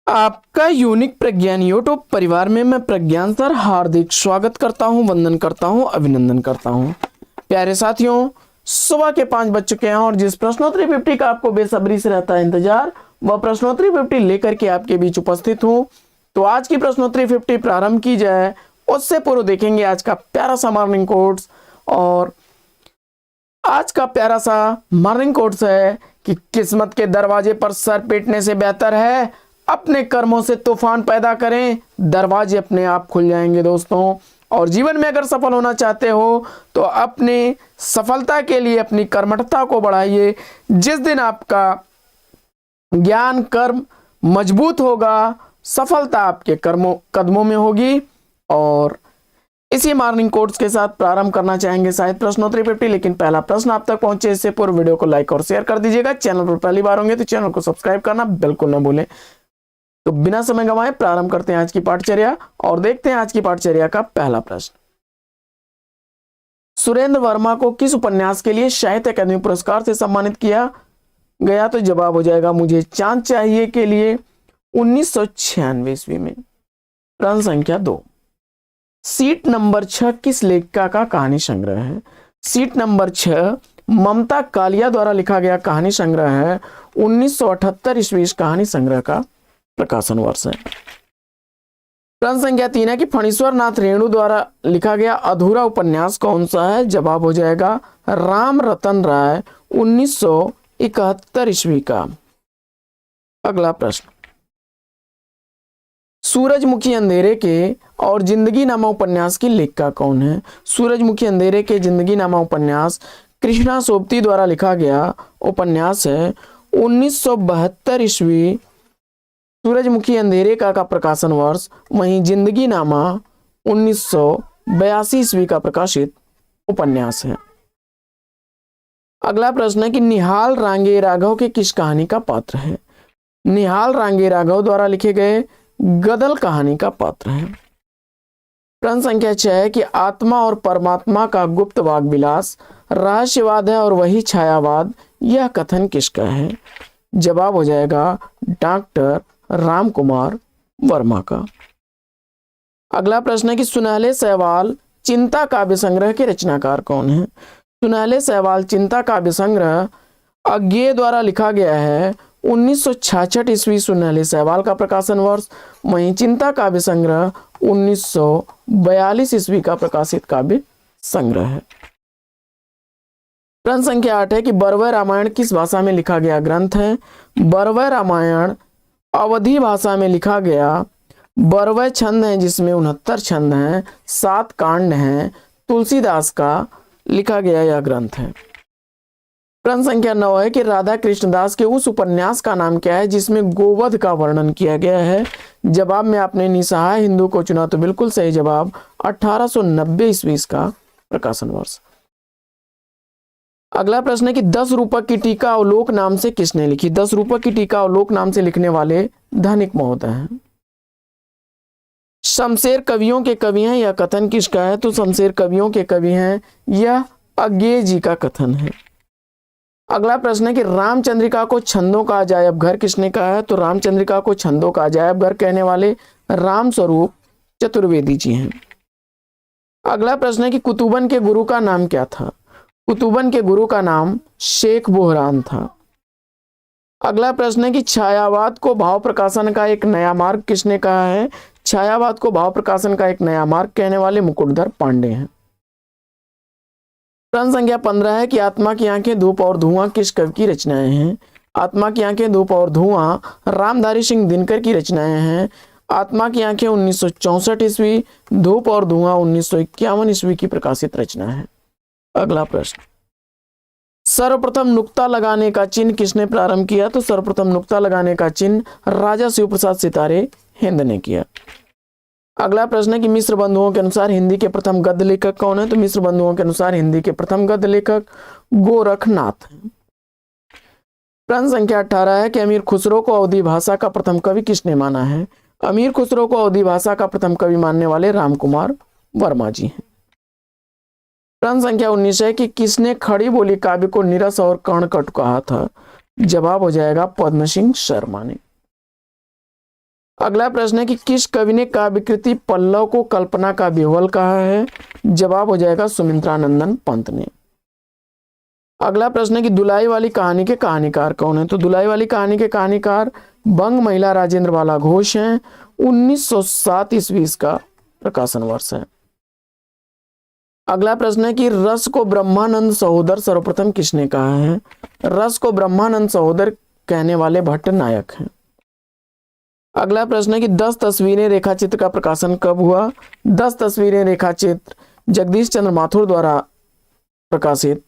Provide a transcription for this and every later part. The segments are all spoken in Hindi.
आपका यूनिक प्रज्ञान यूट्यूब परिवार में मैं प्रज्ञान सर हार्दिक स्वागत करता हूं, वंदन करता हूं, अभिनंदन करता हूं। प्यारे साथियों, सुबह के 5 बज चुके हैं और जिस प्रश्नोत्तरी 50 का आपको बेसब्री से रहता है इंतजार, वह प्रश्नोत्तरी 50 लेकर के आपके बीच उपस्थित हूं। तो आज की प्रश्नोत्तरी 50 प्रारंभ की जाए उससे पूर्व देखेंगे आज का प्यारा सा मॉर्निंग कोट्स। और आज का प्यारा सा मॉर्निंग कोट्स है कि किस्मत के दरवाजे पर सर पीटने से बेहतर है अपने कर्मों से तूफान पैदा करें, दरवाजे अपने आप खुल जाएंगे दोस्तों। और जीवन में अगर सफल होना चाहते हो तो अपने सफलता के लिए अपनी कर्मठता को बढ़ाइए। जिस दिन आपका ज्ञान कर्म मजबूत होगा, सफलता आपके कदमों में होगी। और इसी मॉर्निंग कोट्स के साथ प्रारंभ करना चाहेंगे शायद प्रश्नोत्तरी 50, लेकिन पहला प्रश्न आप तक पहुंचे इससे पूर्व वीडियो को लाइक और शेयर कर दीजिएगा। चैनल पर पहली बार होंगे तो चैनल को सब्सक्राइब करना बिल्कुल ना भूलें। तो बिना समय गंवाए प्रारंभ करते हैं आज की पाठचर्या और देखते हैं आज की पाठचर्या का पहला प्रश्न। सुरेंद्र वर्मा को किस उपन्यास के लिए साहित्य अकादमी पुरस्कार से सम्मानित किया गया? तो जवाब हो जाएगा मुझे चांद चाहिए के लिए 1996 ईस्वी में। प्रश्न संख्या 2, सीट नंबर 6 किस लेखिका का कहानी संग्रह है? सीट नंबर 6 ममता कालिया द्वारा लिखा गया कहानी संग्रह है। 1978 ईस्वी इस कहानी संग्रह का प्रकाशन वर्ष है। प्रश्न संख्या 3 है कि फणीश्वर नाथ रेणु द्वारा लिखा गया अधूरा उपन्यास कौन सा है? जवाब हो जाएगा राम रतन राय, 1971 ईस्वी का। अगला प्रश्न, सूरजमुखी अंधेरे के और जिंदगी नामा उपन्यास की लेखिका कौन है? सूरजमुखी अंधेरे के जिंदगी नामा उपन्यास कृष्णा सोबती द्वारा लिखा गया उपन्यास है। 1972 ईस्वी सूरजमुखी अंधेरे का प्रकाशन वर्ष, वहीं जिंदगी नामा 1982 ईस्वी का प्रकाशित उपन्यास है। अगला प्रश्न है कि निहाल रांगे राघव के किस कहानी का पात्र है? निहाल रांगे राघव द्वारा लिखे गए गदल कहानी का पात्र है। प्रश्न संख्या 6 है कि आत्मा और परमात्मा का गुप्त वाग विलास रहस्यवाद है और वही छायावाद, यह कथन किसका है? जवाब हो जाएगा डॉक्टर राम कुमार वर्मा का। अगला प्रश्न है कि सुनहले सहवाल चिंता काव्य संग्रह के रचनाकार कौन है? सुनहले सहवाल चिंता काव्य संग्रह अज्ञेय द्वारा लिखा गया है। 1966 ईस्वी सुनहले सहवाल का प्रकाशन वर्ष, वहीं चिंता काव्य संग्रह 1942 ईस्वी का प्रकाशित काव्य संग्रह है। प्रश्न संख्या 8 है कि बरवय रामायण किस भाषा में लिखा गया ग्रंथ है? बरवय रामायण अवधी भाषा में लिखा गया बरवय छंद है, जिसमें 69 छंद हैं, 7 कांड हैं। तुलसीदास का लिखा गया यह ग्रंथ है। प्रश्न संख्या 9 है कि राधा कृष्णदास के उस उपन्यास का नाम क्या है जिसमें गोवध का वर्णन किया गया है? जवाब में आपने निसहाय हिंदू को चुना, तो बिल्कुल सही जवाब 1890 ईस्वी का प्रकाशन वर्ष। अगला प्रश्न है कि 10 रूपक की टीका अवलोक नाम से किसने लिखी? 10 रूपक की टीका अवलोक नाम से लिखने वाले धनिक महोदय हैं। शमशेर कवियों के कवि हैं, यह कथन किसका है? तो शमशेर कवियों के कवि हैं, यह अज्ञेय जी का कथन है। अगला प्रश्न है कि रामचंद्रिका को छंदों का अजायब घर किसने कहा है? तो रामचंद्रिका को छंदों का अजायब घर कहने वाले राम स्वरूप चतुर्वेदी जी हैं। अगला प्रश्न है कि कुतुबन के गुरु का नाम क्या था? कुतुबन के गुरु का नाम शेख बोहरान था। अगला प्रश्न है कि छायावाद को भाव प्रकाशन का एक नया मार्ग किसने कहा है? छायावाद को भाव प्रकाशन का एक नया मार्ग कहने वाले मुकुटधर पांडे हैं। प्रश्न संख्या 15 है कि आत्मा की आंखें धूप और धुआं किस कवि की रचनाएं हैं? आत्मा की आंखें धूप और धुआं रामधारी सिंह दिनकर की रचनाएं हैं। आत्मा की आंखें 1964 ईस्वी, धूप और धुआं 1951 ईस्वी की प्रकाशित रचना है। अगला प्रश्न, सर्वप्रथम नुक्ता लगाने का चिन्ह किसने प्रारंभ किया? तो सर्वप्रथम नुक्ता लगाने का चिन्ह राजा शिव प्रसाद सितारे हिंद ने किया। अगला प्रश्न है कि मिश्र बंधुओं के अनुसार हिंदी के प्रथम गद्य लेखक कौन है? तो मिश्र बंधुओं के अनुसार हिंदी के प्रथम गद्य लेखक गोरखनाथ हैं। प्रश्न संख्या 18 है कि अमीर खुसरो को अवधी भाषा का प्रथम कवि किसने माना है? अमीर खुसरो को अवधी भाषा का प्रथम कवि मानने वाले राम कुमार वर्मा जी हैं। प्रश्न संख्या 19 है कि किसने खड़ी बोली काव्य को नीरस और कर्णकट कहा था? जवाब हो जाएगा पद्म सिंह शर्मा ने। अगला प्रश्न है कि किस कवि ने काव्य कृति पल्लव को कल्पना का विह्वल कहा है? जवाब हो जाएगा सुमित्रानंदन पंत ने। अगला प्रश्न है कि दुलाई वाली कहानी के कहानीकार कौन है? तो दुलाई वाली कहानी के कहानीकार बंग महिला राजेंद्र बाला घोष हैं। 1907 ईस्वी इसका प्रकाशन वर्ष है। अगला प्रश्न है कि रस को ब्रह्मानंद सहोदर सर्वप्रथम किसने कहा है? रस को ब्रह्मानंद सहोदर कहने वाले भट्ट नायक हैं। अगला प्रश्न है कि 10 तस्वीरें रेखाचित्र का प्रकाशन कब हुआ? 10 तस्वीरें रेखाचित्र जगदीश चंद्र माथुर द्वारा प्रकाशित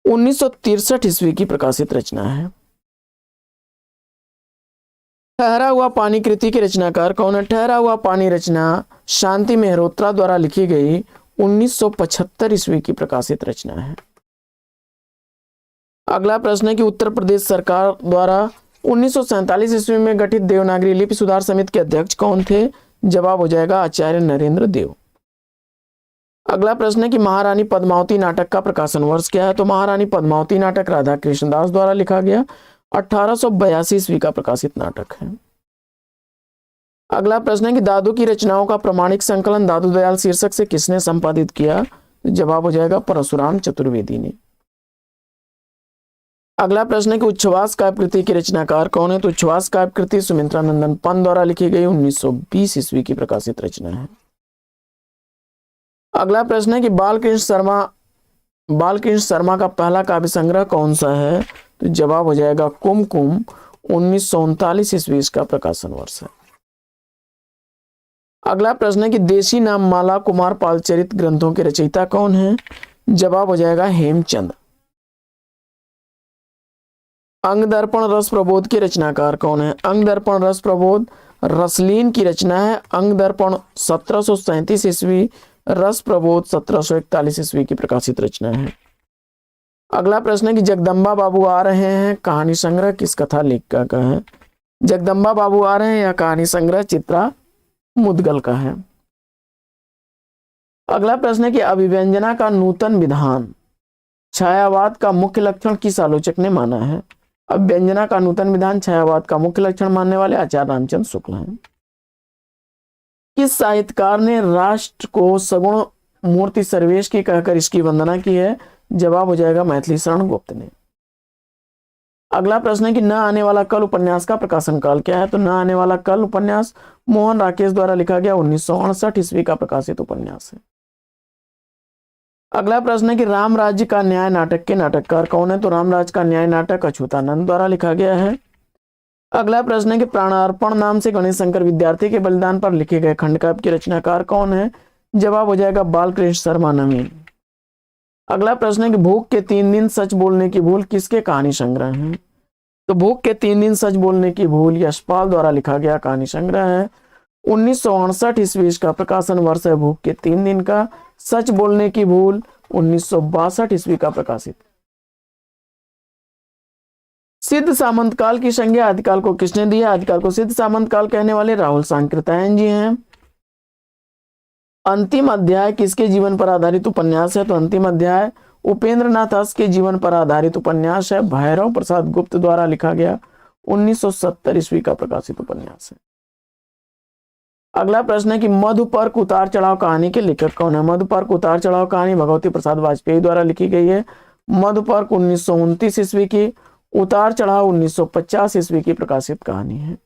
1963 ईस्वी की प्रकाशित रचना है। ठहरा हुआ पानी कृति के रचनाकार कौन है? ठहरा हुआ पानी रचना शांति मेहरोत्रा द्वारा लिखी गई 1975 ईस्वी की प्रकाशित रचना है। अगला प्रश्न है कि उत्तर प्रदेश सरकार द्वारा 1947 ईस्वी में गठित देवनागरी लिपि सुधार समिति के अध्यक्ष कौन थे? जवाब हो जाएगा आचार्य नरेंद्र देव। अगला प्रश्न है कि महारानी पद्मावती नाटक का प्रकाशन वर्ष क्या है? तो महारानी पद्मावती नाटक राधा कृष्ण दास द्वारा लिखा गया 1882 ईस्वी का प्रकाशित नाटक है। अगला प्रश्न है कि दादू की रचनाओं का प्रमाणिक संकलन दादू दयाल शीर्षक से किसने संपादित किया? तो जवाब हो जाएगा परशुराम चतुर्वेदी ने। अगला प्रश्न है कि उच्छ्वास काव्यकृति की रचनाकार कौन है? तो उच्छ्वास काव्यकृति सुमित्रानंदन पंत द्वारा लिखी गई 1920 ईस्वी की प्रकाशित रचना है। अगला प्रश्न है कि बालकृष्ण शर्मा का पहला काव्य संग्रह कौन सा है? तो जवाब हो जाएगा कुमकुम 1939 ईस्वी का प्रकाशन वर्ष है। अगला प्रश्न है कि देशी नाम माला कुमार पाल चरित ग्रंथों के रचयिता कौन है? जवाब हो जाएगा हेमचंद। अंग दर्पण रस प्रबोध के रचनाकार कौन है? अंग दर्पण रस प्रबोध रसलीन की रचना है। अंग दर्पण 1737 ईस्वी, रस प्रबोध 1741 ईस्वी की प्रकाशित रचना है। अगला प्रश्न है कि जगदम्बा बाबू आ रहे हैं कहानी संग्रह किस कथा लेखिका का है? जगदम्बा बाबू आ रहे हैं यह कहानी संग्रह चित्रा मुदगल का है। अगला प्रश्न है कि अभिव्यंजना का नूतन विधान छायावाद का मुख्य लक्षण किस आलोचक ने माना है? अभिव्यंजना का नूतन विधान छायावाद का मुख्य लक्षण मानने वाले आचार्य रामचंद्र शुक्ल हैं। किस साहित्यकार ने राष्ट्र को सगुण मूर्ति सर्वेश की कहकर इसकी वंदना की है? जवाब हो जाएगा मैथिली शरण गुप्त ने। अगला प्रश्न है कि न आने वाला कल उपन्यास का प्रकाशन काल क्या है? तो न आने वाला कल उपन्यास मोहन राकेश द्वारा लिखा गया 1968 ईस्वी का प्रकाशित उपन्यास है। अगला प्रश्न है कि राम राज्य का न्याय नाटक के नाटककार कौन है? तो राम राज्य का न्याय नाटक अच्युतानंद द्वारा लिखा गया है। अगला प्रश्न है कि प्राणार्पण नाम से गणेश शंकर विद्यार्थी के बलिदान पर लिखे गए खंडकाव्य के रचनाकार कौन है? जवाब हो जाएगा बालकृष्ण शर्मा नवीन। अगला प्रश्न है कि भूख के 3 दिन सच बोलने की भूल किसके कहानी संग्रह है? तो भूख के 3 दिन सच बोलने की भूल यशपाल द्वारा लिखा गया कहानी संग्रह है। 1968 ईस्वी का प्रकाशन वर्ष है भूख के 3 दिन का। सच बोलने की भूल 1962 ईस्वी का प्रकाशित। सिद्ध सामंत काल की संज्ञा आदिकाल को किसने दी? आदिकाल को सिद्ध सामंत काल कहने वाले राहुल सांकृत्यायन जी हैं। अंतिम अध्याय किसके जीवन पर आधारित उपन्यास है? तो अंतिम अध्याय उपेंद्रनाथ अस के जीवन पर आधारित उपन्यास है। भैरव प्रसाद गुप्त द्वारा लिखा गया 1970 ईस्वी का प्रकाशित उपन्यास है। अगला प्रश्न है कि मधुपर्क उतार चढ़ाव कहानी के लेखक कौन है? मधुपर्क उतार चढ़ाव कहानी भगवती प्रसाद वाजपेयी द्वारा लिखी गई है। मधुपर्क 1929 ईस्वी की, उतार चढ़ाव 1950 ईस्वी की प्रकाशित कहानी है।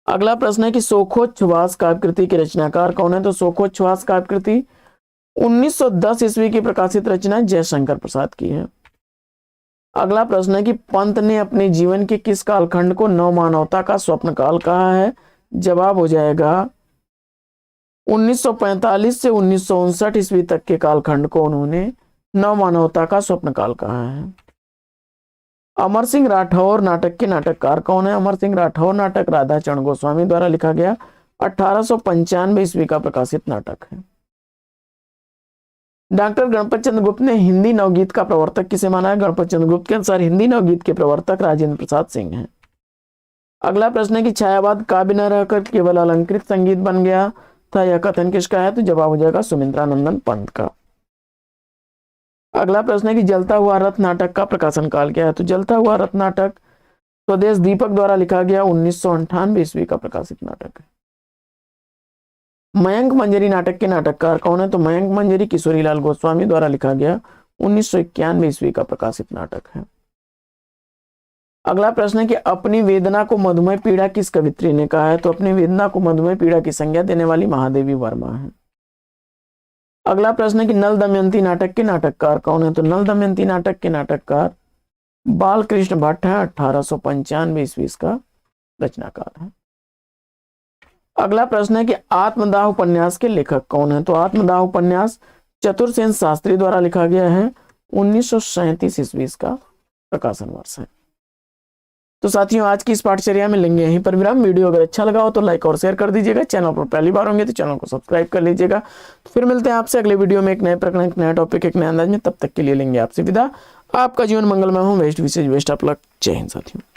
अगला प्रश्न है कि शोकोच्छ्वास काव्यकृति के रचनाकार कौन है? तो शोकोच्छ्वास काव्यकृति 1910 ईस्वी की प्रकाशित रचना जयशंकर प्रसाद की है। अगला प्रश्न है कि पंत ने अपने जीवन के किस कालखंड को नव मानवता का स्वप्न काल कहा है? जवाब हो जाएगा 1945 से 1959 ईस्वी तक के कालखंड को उन्होंने नव मानवता का स्वप्न काल कहा है। अमर सिंह राठौर नाटक के नाटककार कौन है? अमर सिंह राठौर नाटक राधा चरण गोस्वामी द्वारा लिखा गया 1895 ईस्वी का प्रकाशित नाटक है। डॉक्टर गणपत चंद्र गुप्त ने हिंदी नवगीत का प्रवर्तक किसे माना है? गणपत चंद्र गुप्त के अनुसार हिंदी नवगीत के प्रवर्तक राजेंद्र प्रसाद सिंह हैं। अगला प्रश्न है कि छायावाद काव्य न रहकर केवल अलंकृत संगीत बन गया था, यह कथन किसका है? तो जवाब हो जाएगा सुमित्रानंदन पंत का। अगला प्रश्न है कि जलता हुआ रथ नाटक का प्रकाशन काल क्या है? तो जलता हुआ रथ नाटक स्वदेश दीपक द्वारा लिखा गया 1998 ईस्वी का प्रकाशित नाटक है। मयंक मंजरी नाटक के नाटककार कौन है? तो मयंक मंजरी किशोरीलाल गोस्वामी द्वारा लिखा गया 1991 ईस्वी का प्रकाशित नाटक है। अगला प्रश्न है कि अपनी वेदना को मधुमेह पीड़ा किस कवित्री ने कहा है? तो अपनी वेदना को मधुमेह पीड़ा की संज्ञा देने वाली महादेवी वर्मा है। अगला प्रश्न है कि नल दमयंती नाटक के नाटककार कौन है? तो नल दमयंती नाटक के नाटककार बालकृष्ण भट्ट है, 1895 ईस्वी का रचनाकार है। अगला प्रश्न है कि आत्मदाह उपन्यास के लेखक कौन है? तो आत्मदाह उपन्यास चतुरसेन शास्त्री द्वारा लिखा गया है, 1937 ईस्वी का प्रकाशन वर्ष है। तो साथियों आज की इस पाठचर्या में लेंगे यहीं पर विराम। वीडियो अगर अच्छा लगा हो तो लाइक और शेयर कर दीजिएगा। चैनल पर पहली बार होंगे तो चैनल को सब्सक्राइब कर लीजिएगा। तो फिर मिलते हैं आपसे अगले वीडियो में एक नए प्रकरण, एक नया टॉपिक, एक नए अंदाज में। तब तक के लिए लेंगे आपसे विदा। आपका जीवन मंगलमय हो। बेस्ट विशेष बेस्ट ऑफ लक। जय हिंद साथियों।